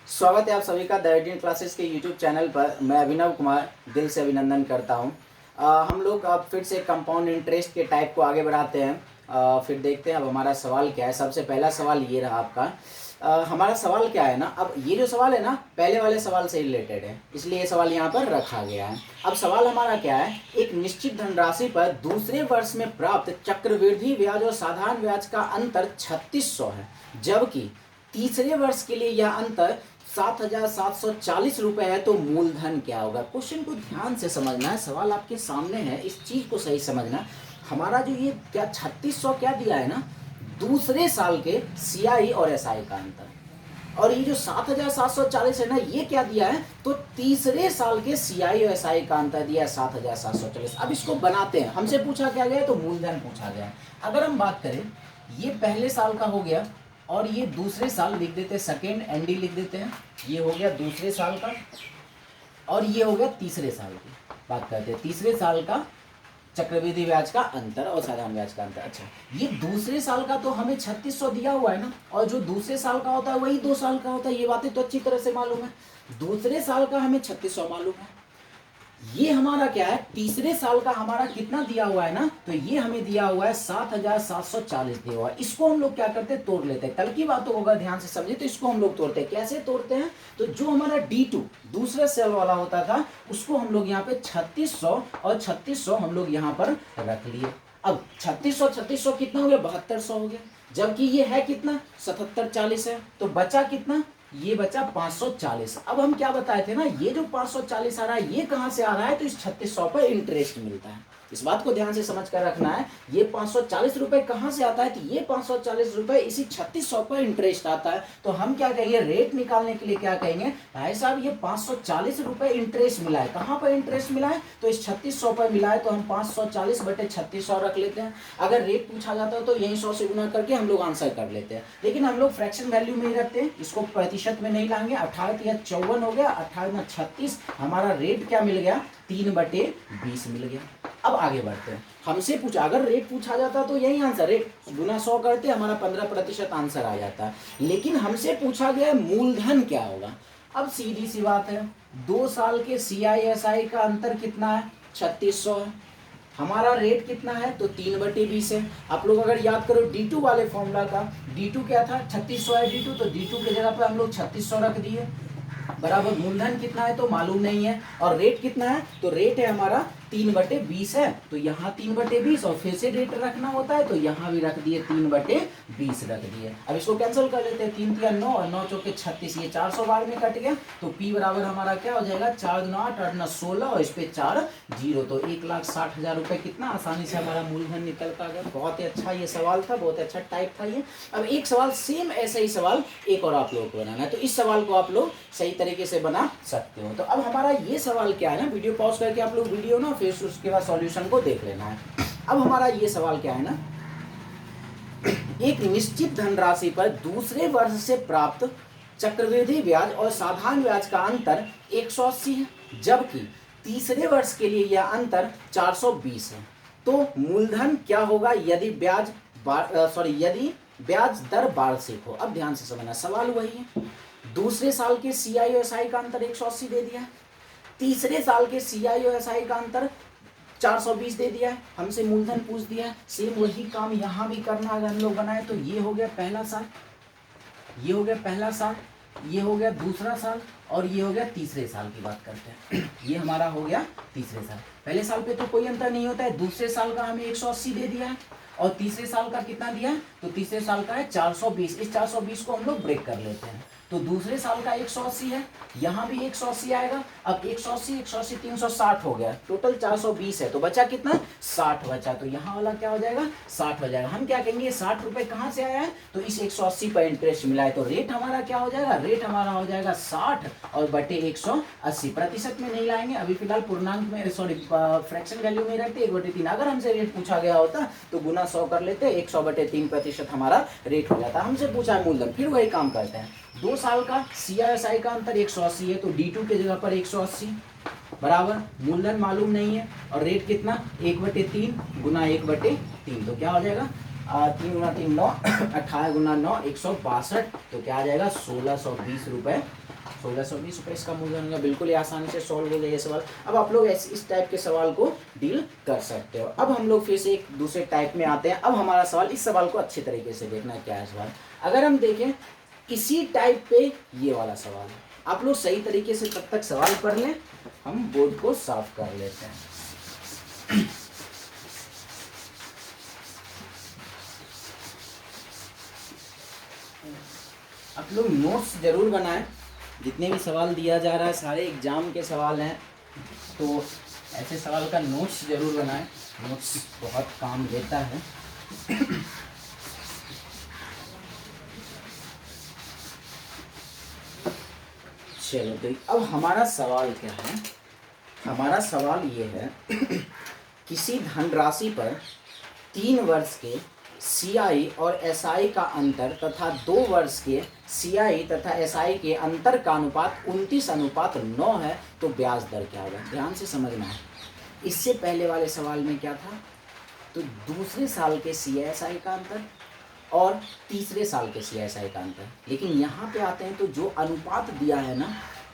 स्वागत है आप सभी का द 18 क्लासेस के यूट्यूब चैनल पर। मैं अभिनव कुमार दिल से अभिनंदन करता हूं। हम लोग अब फिर से कंपाउंड इंटरेस्ट के टाइप को आगे बढ़ाते हैं। फिर देखते हैं अब हमारा सवाल क्या है। सबसे पहला सवाल ये रहा आपका। हमारा सवाल क्या है ना, अब ये जो सवाल है ना पहले वाले सवाल से रिलेटेड है, इसलिए ये सवाल यहाँ पर रखा गया है। अब सवाल हमारा क्या है, एक निश्चित धनराशि पर दूसरे वर्ष में प्राप्त चक्रवृद्धि ब्याज और साधारण ब्याज का अंतर 3600 है, जबकि तीसरे वर्ष के लिए यह अंतर 7,740 रुपए है, तो मूलधन क्या होगा। क्वेश्चन को ध्यान से समझना है, सवाल आपके सामने है, इस चीज को सही समझना। हमारा जो ये क्या 3600 क्या दिया है ना, दूसरे साल के सीआई और एसआई का अंतर, और ये जो 7,740 है ना, ये क्या दिया है, तो तीसरे साल के सीआई और एसआई का अंतर दिया है 7,740। अब इसको बनाते हैं, हमसे पूछा क्या गया है, तो मूलधन पूछा गया है। अगर हम बात करें, ये पहले साल का हो गया और ये दूसरे साल लिख देते हैं, सेकेंड एनडी लिख देते हैं, ये हो गया दूसरे साल का, और ये हो गया तीसरे साल की बात करते हैं, तीसरे साल का चक्रवृद्धि ब्याज का अंतर और साधारण ब्याज का अंतर। अच्छा, ये दूसरे साल का तो हमें 3600 दिया हुआ है ना, और जो दूसरे साल का होता है वही 2 साल का होता है, ये बातें तो अच्छी तरह से मालूम है। दूसरे साल का हमें 3600 मालूम है। ये हमारा क्या है, तीसरे साल का हमारा कितना दिया हुआ है ना, तो ये हमें दिया हुआ है 7,740 दिया हुआ है। इसको हम लोग क्या करते हैं, तोड़ लेते हैं। कल की बातों को अगर ध्यान से समझे तो इसको हम लोग तोड़ते हैं। कैसे तोड़ते हैं, तो जो हमारा D2 दूसरे साल वाला होता था, उसको हम लोग यहाँ पे 3600 और 3600 हम लोग यहाँ पर रख लिए। अब 3600 कितना हो गया, 7200 हो गया, जबकि ये है कितना 7740 है, तो बचा कितना, ये बचा 540। अब हम क्या बताए थे ना, ये जो 540 आ रहा है, ये कहां से आ रहा है, तो इस 3600 पर इंटरेस्ट मिलता है। इस बात को ध्यान से समझ कर रखना है। ये 540 रुपए कहां से आता है, तो ये 540 रुपए इसी 3600 पर इंटरेस्ट आता है। तो हम क्या कहेंगे, रेट निकालने के लिए क्या कहेंगे, भाई साहब ये 540 रुपए इंटरेस्ट मिला है। कहां पर इंटरेस्ट मिला है, तो इस 3600 पर मिला है, तो हम 540 बटे 3600 रख लेते हैं। अगर रेट पूछा जाता है तो यही 100 से गुना करके हम लोग आंसर कर लेते हैं, लेकिन हम लोग फ्रैक्शन वैल्यू में ही रखते हैं, इसको प्रतिशत में नहीं लाएंगे। 18 या 54 हो गया, 18 36, हमारा रेट क्या मिल गया, 3/20 मिल गया। अब आगे बढ़ते हैं। हमसे पूछा, अगर रेट पूछा जाता तो यही आंसर, रेट गुना 100 करते हमारा 15% आंसर आ जाता, लेकिन हमसे पूछा गया मूलधन क्या होगा। अब सीधी सी बात है, 2 साल के सीआईएसआई का अंतर कितना है, 3600 है। हमारा रेट कितना है, तो 3/20 है। आप लोग अगर याद करो D2 वाले फॉर्मूला का, D2 क्या था, 3600 है D2, तो D2 की जगह पे हम लोग 3600 रख दिए, बराबर। मूलधन कितना है तो मालूम नहीं है, और रेट कितना है, तो रेट है हमारा 3/20 है, तो यहाँ 3/20, और फिर से रेट रखना होता है तो यहाँ भी रख दिए 3/20 रख दिए। अब इसको कैंसिल कर लेते हैं, 3 3 9 और 9 चौके 36, ये 400 बार में कट गया, तो P बराबर हमारा क्या हो जाएगा, 4 2 8 8 9 16, और इस पे 4 0, तो 1,60,000 रुपए कितना आसानी से हमारा मूलधन निकल का गया। बहुत ही अच्छा ये सवाल था, बहुत अच्छा टाइप था ये। अब एक सवाल सेम ऐसा ही सवाल एक और आप लोगों को बनाना है, तो इस सवाल को आप लोग सही तरीके से बना सकते हो। तो अब हमारा ये सवाल क्या है ना, वीडियो पॉज करके आप लोग वीडियो ना, फिर उसके बाद सॉल्यूशन को देख लेना है। अब हमारा ये सवाल क्या है ना, एक निश्चित धनराशि पर दूसरे वर्ष से प्राप्त चक्रवृद्धि ब्याज और साधारण ब्याज का अंतर 180 है, जबकि तीसरे वर्ष के लिए यह अंतर 420 है, तो मूलधन क्या होगा यदि यदि ब्याज दर वार्षिक हो। अब ध्यान से समझना, सवाल वही है, दूसरे साल के सीआईएसआई का अंतर 180 दे दिया है, तीसरे साल के सीआईएसआई का अंतर 420 दे दिया है, हमसे मूलधन पूछ दिया है। सेम वही काम यहाँ भी करना, अगर हम लोग बनाए तो ये हो गया पहला साल, ये हो गया पहला साल, ये हो गया दूसरा साल, और ये हो गया तीसरे साल की बात करते हैं। ये हमारा हो गया तीसरे साल। पहले साल पे तो कोई अंतर नहीं होता है, दूसरे साल का हमें 180 दे दिया है, और तीसरे साल का कितना दिया है, तो तीसरे साल का है 420। इस 420 को हम लोग ब्रेक कर लेते हैं, तो दूसरे साल का 180 है, यहाँ भी 180 आएगा। अब 180 180 360 हो गया, टोटल 420 है, तो बचा कितना, 60 बचा, तो यहाँ वाला क्या हो जाएगा, 60 हो जाएगा। हम क्या कहेंगे, 60 रुपए कहाँ से आया है, तो इस 180 पर इंटरेस्ट मिला है, तो रेट हमारा क्या हो जाएगा, रेट हमारा हो जाएगा 60 और बटे 180। प्रतिशत में नहीं लाएंगे अभी फिलहाल, पूर्णांक में फ्रैक्शन वैल्यू में रखते 1/3। अगर हमसे रेट पूछा गया होता तो गुना 100 कर लेते, 100/3% हमारा रेट हो जाता। हमसे पूछा है मूलधन, फिर वही काम करते हैं। 2 साल का सीआईएसआई का अंतर 180 है, तो D2 के जगह पर 180 बराबर, मूलधन मालूम नहीं है, और रेट कितना 1/3 गुना 1/3, तो क्या हो जाएगा 3 गुना 3 9, 18 गुना 9 162, तो क्या आ जाएगा 1620 रुपये। 1620 रुपये इसका मूल्य होगा। बिल्कुल ही आसानी से सॉल्व हो गया ये सवाल। अब आप लोग इस टाइप के सवाल को डील कर सकते हो। अब हम लोग फिर से एक दूसरे टाइप में आते हैं। अब हमारा सवाल, इस सवाल को अच्छे तरीके से देखना क्या है सवाल। अगर हम देखें इसी टाइप पे ये वाला सवाल है, आप लोग सही तरीके से तब तक सवाल पढ़ लें, हम बोर्ड को साफ कर लेते हैं। आप लोग नोट्स जरूर बनाएं। जितने भी सवाल दिया जा रहा है सारे एग्जाम के सवाल हैं, तो ऐसे सवाल का नोट्स जरूर बनाएं। नोट्स बहुत काम देता है। चलो तो अब हमारा सवाल क्या है। हमारा सवाल ये है किसी धनराशि पर 3 वर्ष के सीआई और एसआई का अंतर तथा 2 वर्ष के सीआई तथा एसआई के अंतर का अनुपात 29:9 है, तो ब्याज दर क्या होगा। ध्यान से समझना है। इससे पहले वाले सवाल में क्या था, तो दूसरे साल के सीआईएसआई का अंतर और तीसरे साल के सीआईएसआई का अंतर। लेकिन यहाँ पे आते हैं तो जो अनुपात दिया है ना,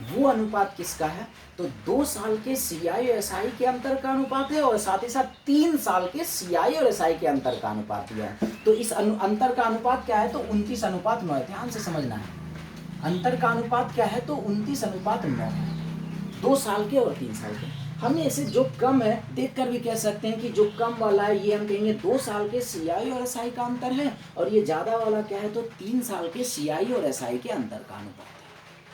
वो अनुपात किसका है, तो 2 साल के सीआई और एसआई के अंतर का अनुपात है, और साथ ही साथ 3 साल के सीआई और एसआई के अंतर का अनुपात दिया है। तो इस अंतर का अनुपात क्या है, तो 29:9 है। ध्यान से समझना है। अंतर का अनुपात क्या है, तो 29:9 है। 2 साल के और 3 साल के। हम ऐसे जो कम है देखकर भी कह सकते हैं कि जो कम वाला है ये हम कहेंगे 2 साल के सीआई और एसआई का अंतर है, और ये ज़्यादा वाला क्या है, तो 3 साल के सीआई और एसआई के अंतर का अनुपात है।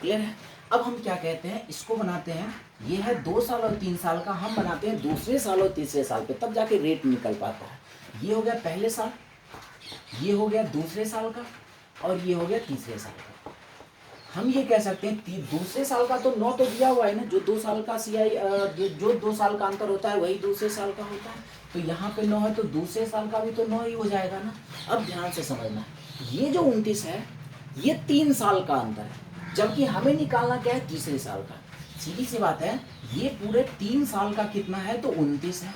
क्लियर है। अब हम क्या कहते हैं, इसको बनाते हैं, ये है 2 साल और 3 साल का, हम बनाते हैं दूसरे साल और तीसरे साल पे, तब जाके रेट निकल पाता है। ये हो गया पहले साल, ये हो गया दूसरे साल का, और ये हो गया तीसरे साल का। हम ये कह सकते हैं दूसरे साल का तो 9 तो दिया हुआ है ना, जो 2 साल का सीआई जो 2 साल का अंतर होता है वही दूसरे साल का होता है, तो यहाँ पे 9 है, तो दूसरे साल का भी तो 9 ही हो जाएगा ना। अब ध्यान से समझना, ये जो 29 है ये 3 साल का अंतर है, जबकि हमें निकालना क्या है, तीसरे साल का। सीधी सी बात है, ये पूरे 3 साल का कितना है, तो 29 है,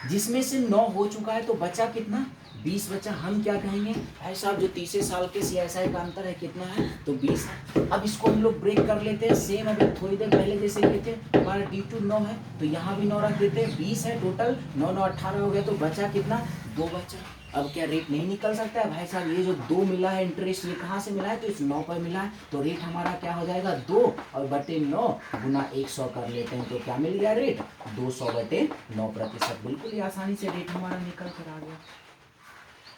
जिसमें से 9 हो चुका है, तो बचा कितना, 20 बचा। हम क्या कहेंगे, भाई साहब जो तीसरे साल के सीआईएसआई का अंतर है कितना है, तो 20 है। अब इसको हम लोग ब्रेक कर लेते हैं, सेम अभी थोड़ी देर पहले जैसे किए थे। हमारा D2 9 है, तो यहाँ भी 9 रख देते हैं, 20 है टोटल, 9 9 18 हो गया, तो बचा कितना, 2 बचा। अब क्या रेट नहीं निकल सकता है, भाई साहब ये जो 2 मिला है इंटरेस्ट, ये कहाँ से मिला है, तो इस 9 पर मिला है, तो रेट हमारा क्या हो जाएगा, 2 और बटे 9 गुना 100 कर लेते हैं, तो क्या मिल गया रेट, 200/9%। बिल्कुल ही आसानी से रेट हमारा निकल कर आ गया।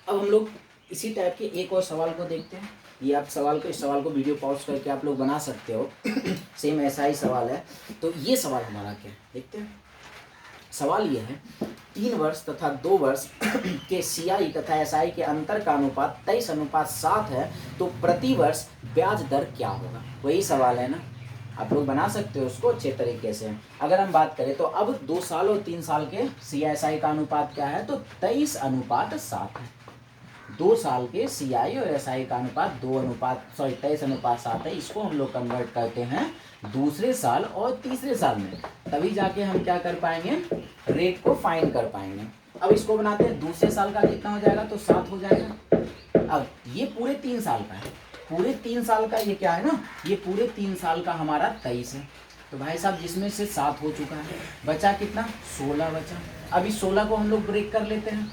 अब हम लोग इसी टाइप के एक और सवाल को देखते हैं। ये आप इस सवाल को वीडियो पॉज करके आप लोग बना सकते हो। सेम ऐसा ही सवाल है। तो ये सवाल हमारा क्या है, देखते हैं। सवाल ये है, 3 वर्ष तथा 2 वर्ष के सीआई तथा एसआई के अंतर का अनुपात 23:7 है, तो प्रति वर्ष ब्याज दर क्या होगा। वही सवाल है ना, आप लोग बना सकते हो उसको अच्छे तरीके से। अगर हम बात करें तो अब 2 साल और 3 साल के सीआईएसआई का अनुपात क्या है, तो 23:7 है। 2 साल के सीआई और एसआई का अनुपात 23:7 है। इसको हम लोग कन्वर्ट करते हैं दूसरे साल और तीसरे साल में, तभी जाके हम क्या कर पाएंगे, रेट को फाइंड कर पाएंगे। अब इसको बनाते हैं, दूसरे साल का कितना हो जाएगा, तो 7 हो जाएगा। अब ये पूरे 3 साल का है, पूरे 3 साल का ये क्या है ना, ये पूरे 3 साल का हमारा 23 है। तो भाई साहब जिसमें से 7 हो चुका है, बचा कितना, 16 बचा। अभी 16 को हम लोग ब्रेक कर लेते हैं,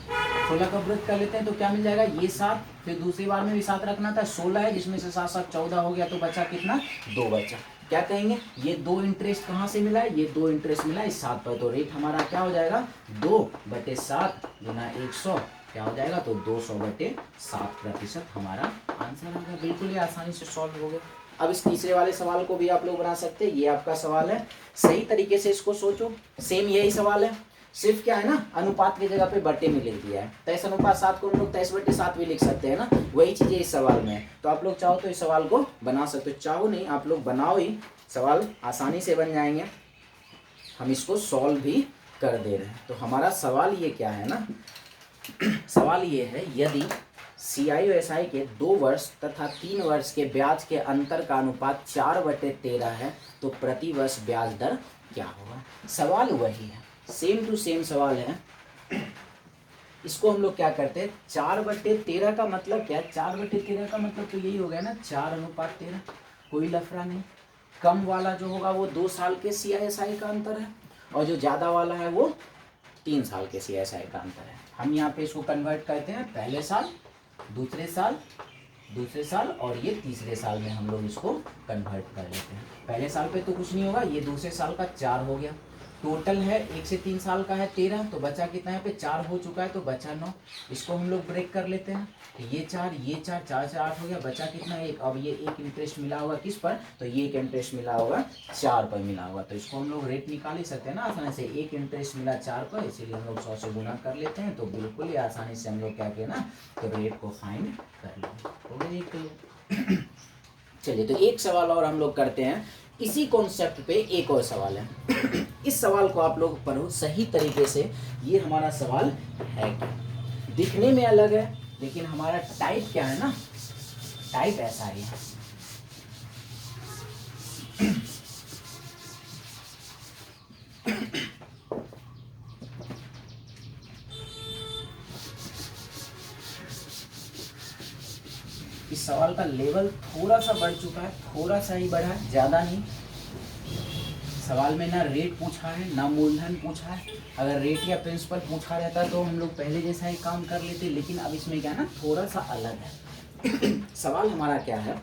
16 का ब्रेक कर लेते हैं, तो क्या मिल जाएगा, ये 7, फिर दूसरी बार में भी 7 रखना था, 16 है, जिसमें से 7 7 14 हो गया, तो बचा कितना, 2 बचा। क्या कहेंगे, ये 2 इंटरेस्ट कहाँ से मिला है, ये 2 इंटरेस्ट मिला है इस 7 पर, तो रेट हमारा क्या हो जाएगा, 2/7 गुना 100 क्या हो जाएगा, तो 200/7% हमारा आंसर होगा। बिल्कुल ही आसानी से सॉल्व हो गया। अब इस तीसरे वाले सवाल को भी आप लोग बना सकते हैं। ये आपका सवाल है, सही तरीके से इसको सोचो। सेम यही सवाल है, सिर्फ क्या है ना, अनुपात की जगह पे बटे में लिख दिया है। 23:7 को हम लोग 23/7 भी लिख सकते हैं ना, वही चीज़ें इस सवाल में है। तो आप लोग चाहो तो इस सवाल को बना सकते हो, चाहो नहीं आप लोग बनाओ ही, सवाल आसानी से बन जाएंगे। हम इसको सॉल्व भी कर दे रहे हैं। तो हमारा सवाल ये क्या है ना, सवाल ये है, यदि सीआई और एसआई के 2 वर्ष तथा 3 वर्ष के ब्याज के अंतर का अनुपात 4/13 है, तो प्रति वर्ष ब्याज दर क्या होगा। सवाल वही है, सेम टू सेम सवाल है। इसको हम लोग क्या करते हैं, 4/13 का मतलब क्या है, 4/13 का मतलब तो यही हो गया ना 4:13। कोई लफड़ा नहीं। कम वाला जो होगा वो 2 साल के CISI का अंतर है, और जो ज़्यादा वाला है वो 3 साल के CISI का अंतर है। हम यहाँ पे इसको कन्वर्ट करते हैं पहले साल, दूसरे साल और ये तीसरे साल में हम लोग इसको कन्वर्ट कर लेते हैं। पहले साल पे तो कुछ नहीं होगा, ये दूसरे साल का 4 हो गया। टोटल है 1 से 3 साल का है 13, तो बचा कितना है, पे 4 हो चुका है तो बचा 9। इसको हम लोग ब्रेक कर लेते हैं, तो ये 4 4 से 8 हो गया, बचा कितना, 1। अब ये एक इंटरेस्ट मिला होगा किस पर, तो ये एक इंटरेस्ट मिला होगा 4 पर मिला होगा, तो इसको हम लोग रेट निकाल ही सकते हैं ना आसानी से। एक इंटरेस्ट मिला 4 पर, इसीलिए हम लोग 100 से गुना कर लेते हैं, तो बिल्कुल ही आसानी से हम लोग क्या किया ना, तो रेट को फाइंड कर लेंगे। चलिए, तो एक सवाल और हम लोग करते हैं। इसी कॉन्सेप्ट पे एक और सवाल है। इस सवाल को आप लोग पढ़ो सही तरीके से। ये हमारा सवाल है क्या, दिखने में अलग है लेकिन हमारा टाइप क्या है ना, टाइप ऐसा ही है। इस सवाल का लेवल थोड़ा सा बढ़ चुका है, थोड़ा सा ही बढ़ा है, ज़्यादा नहीं। सवाल में ना रेट पूछा है ना मूलधन पूछा है। अगर रेट या प्रिंसिपल पूछा रहता तो हम लोग पहले जैसा ही काम कर लेते, लेकिन अब इसमें क्या ना थोड़ा सा अलग है। सवाल हमारा क्या है,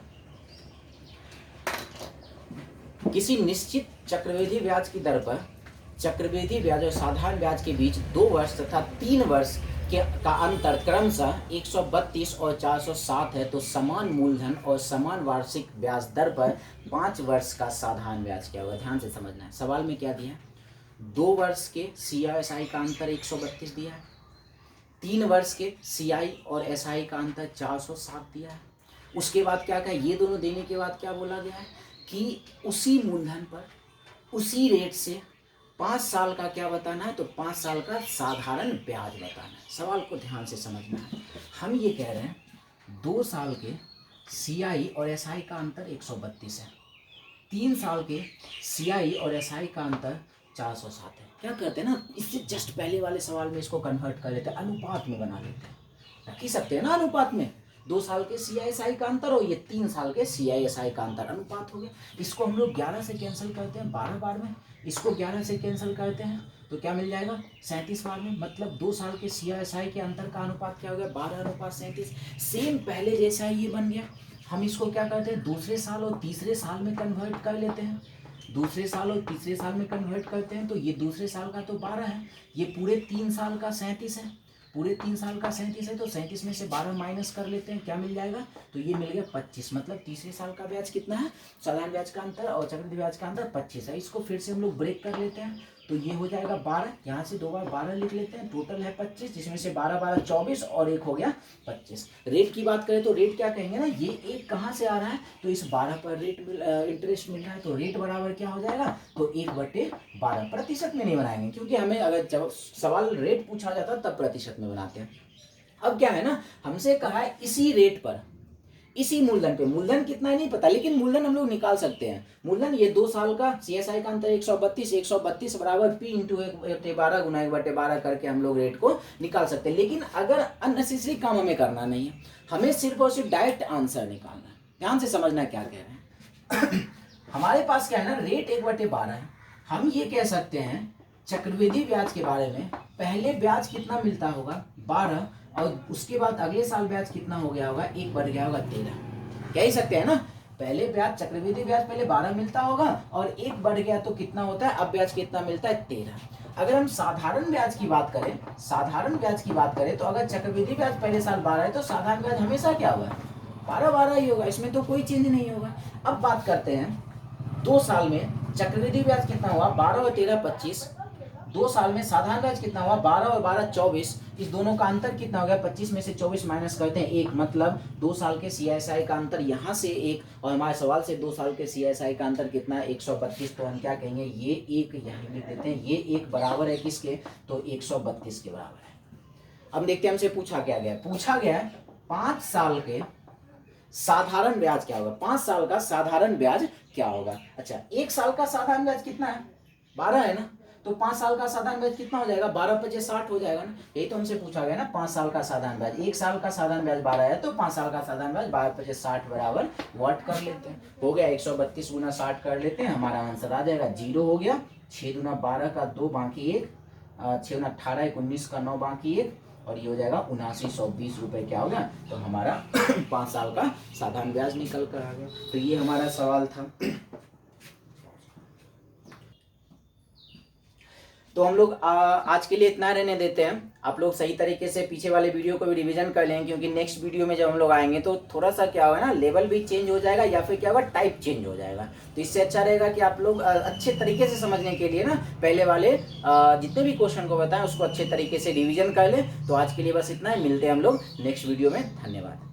किसी निश्चित चक्रवृद्धि ब्याज की दर पर चक्रवृद्धि ब्याज और साधारण ब्याज के बीच 2 वर्ष तथा 3 वर्ष का अंतर क्रमशः 132 और 407 है, तो समान मूलधन और समान वार्षिक ब्याज दर पर 5 वर्ष का साधारण ब्याज क्या होगा। ध्यान से समझना है, सवाल में क्या दिया है, 2 वर्ष के CISI का अंतर 132 दिया है, 3 वर्ष के CI और SI का अंतर 407 दिया है। उसके बाद क्या कहा, ये दोनों देने के बाद क्या बोला गया है कि उसी मूलधन पर उसी रेट से 5 साल का क्या बताना है, तो 5 साल का साधारण ब्याज बताना है। सवाल को ध्यान से समझना है। हम ये कह रहे हैं 2 साल के CI और SI का अंतर 132 है, 3 साल के CI और SI का अंतर 407 है। क्या करते हैं ना, इससे जस्ट पहले वाले सवाल में इसको कन्वर्ट कर लेते हैं, अनुपात में बना लेते हैं। रख ही सकते हैं ना अनुपात में, 2 साल के CISI का अंतर और ये 3 साल के CISI का अंतर, अनुपात हो गया। इसको हम लोग 11 से कैंसिल करते हैं 12 बार में, इसको 11 से कैंसिल करते हैं तो क्या मिल जाएगा 37 बार में। मतलब 2 साल के CISI के अंतर का अनुपात क्या हो गया, 12:37। सेम पहले जैसा ये बन गया। हम इसको क्या करते हैं, दूसरे साल और तीसरे साल में कन्वर्ट कर लेते हैं। दूसरे साल और तीसरे साल में कन्वर्ट करते हैं तो ये दूसरे साल का तो 12 है, ये पूरे 3 साल का 37 है, पूरे 3 साल का 37 है, तो 37 में से 12 माइनस कर लेते हैं, क्या मिल जाएगा, तो ये मिल गया 25। मतलब तीसरे साल का ब्याज कितना है, साधारण ब्याज का अंतर और चक्रवृद्धि ब्याज का अंतर 25 है। इसको फिर से हम लोग ब्रेक कर लेते हैं, तो ये हो जाएगा 12, यहाँ से 2 बार 12 लिख लेते हैं, टोटल है 25, जिसमें से 12 12 24 और एक हो गया 25। रेट की बात करें तो रेट क्या कहेंगे ना, ये एक कहाँ से आ रहा है, तो इस 12 पर रेट इंटरेस्ट मिल रहा है, तो रेट बराबर क्या हो जाएगा, तो 1/12। प्रतिशत में नहीं बनाएंगे, क्योंकि हमें अगर जब सवाल रेट पूछा जाता तब प्रतिशत में बनाते हैं। अब क्या है ना, हमसे कहा है इसी रेट पर इसी मूलधन पे, मूलधन कितना है नहीं पता, लेकिन मूलधन हम लोग निकाल सकते हैं। मूलधन ये 2 साल का CSI का अंतर 132 बराबर P × 1/12 गुना 1/12 करके हम लोग रेट को निकाल सकते हैं। लेकिन अगर अननेसेसरी काम हमें करना नहीं है, हमें सिर्फ और सिर्फ डायरेक्ट आंसर निकालना है। ध्यान से समझना क्या कह रहे हैं। हमारे पास क्या है ना, रेट 1/12 है। हम ये कह सकते हैं चक्रवृद्धि ब्याज के बारे में, पहले ब्याज कितना मिलता होगा 12, और उसके बाद अगले साल ब्याज कितना हो गया होगा, 1 बढ़ गया होगा 13। कह ही सकते हैं ना, पहले ब्याज चक्रवृद्धि ब्याज पहले 12 मिलता होगा और 1 बढ़ गया तो कितना होता है, अब ब्याज कितना मिलता है 13। अगर हम साधारण ब्याज की बात करें, साधारण ब्याज की बात करें तो अगर चक्रवृद्धि ब्याज पहले साल 12 है तो साधारण ब्याज हमेशा क्या होगा, 12 ही होगा, इसमें तो कोई चेंज नहीं होगा। अब बात करते हैं 2 साल में चक्रवृद्धि ब्याज कितना हुआ, 12 और 13 25। 2 साल में साधारण ब्याज कितना हुआ, 12 और 12 24। इस दोनों का अंतर कितना हो गया, 25 में से 24 माइनस करते हैं 1, मतलब 2 साल के CSI का अंतर यहाँ से 1, और हमारे सवाल से 2 साल के CSI का अंतर कितना है 132। तो हम क्या कहेंगे, ये 1 यहाँ लिख देते हैं, ये 1 बराबर है किसके, तो 132 के बराबर है। अब देखते हैं हमसे पूछा क्या गया, पूछा गया 5 साल के साधारण ब्याज क्या होगा, 5 साल का साधारण ब्याज क्या होगा। अच्छा, 1 साल का साधारण ब्याज कितना है, 12 है ना, तो 5 साल का साधारण ब्याज कितना हो जाएगा, 12/50 हो जाएगा ना। यही तो हमसे पूछा गया ना, 5 साल का साधारण ब्याज, 1 साल का साधारण ब्याज 12 है तो 5 साल का साधारण ब्याज 12/50 बराबर व्हाट कर लेते हैं, हो गया 132 गुना 60 कर लेते हैं, हमारा आंसर आ जाएगा 0 हो गया। 6 दूना 12 का 2 बाकी 1, 6 दूना 18 1 19 का 9 बाकी 1, और ये हो जाएगा 7920 रुपये क्या हो गया, तो हमारा 5 साल का साधारण ब्याज निकल कर आ गया। तो ये हमारा सवाल था। तो हम लोग आज के लिए इतना रहने देते हैं। आप लोग सही तरीके से पीछे वाले वीडियो को भी रिवीजन कर लें, क्योंकि नेक्स्ट वीडियो में जब हम लोग आएंगे तो थोड़ा सा क्या होगा ना, लेवल भी चेंज हो जाएगा या फिर क्या होगा, टाइप चेंज हो जाएगा। तो इससे अच्छा रहेगा कि आप लोग अच्छे तरीके से समझने के लिए ना पहले वाले जितने भी क्वेश्चन को बताएं उसको अच्छे तरीके से रिविजन कर लें। तो आज के लिए बस इतना ही, मिलते हैं हम लोग नेक्स्ट वीडियो में। धन्यवाद।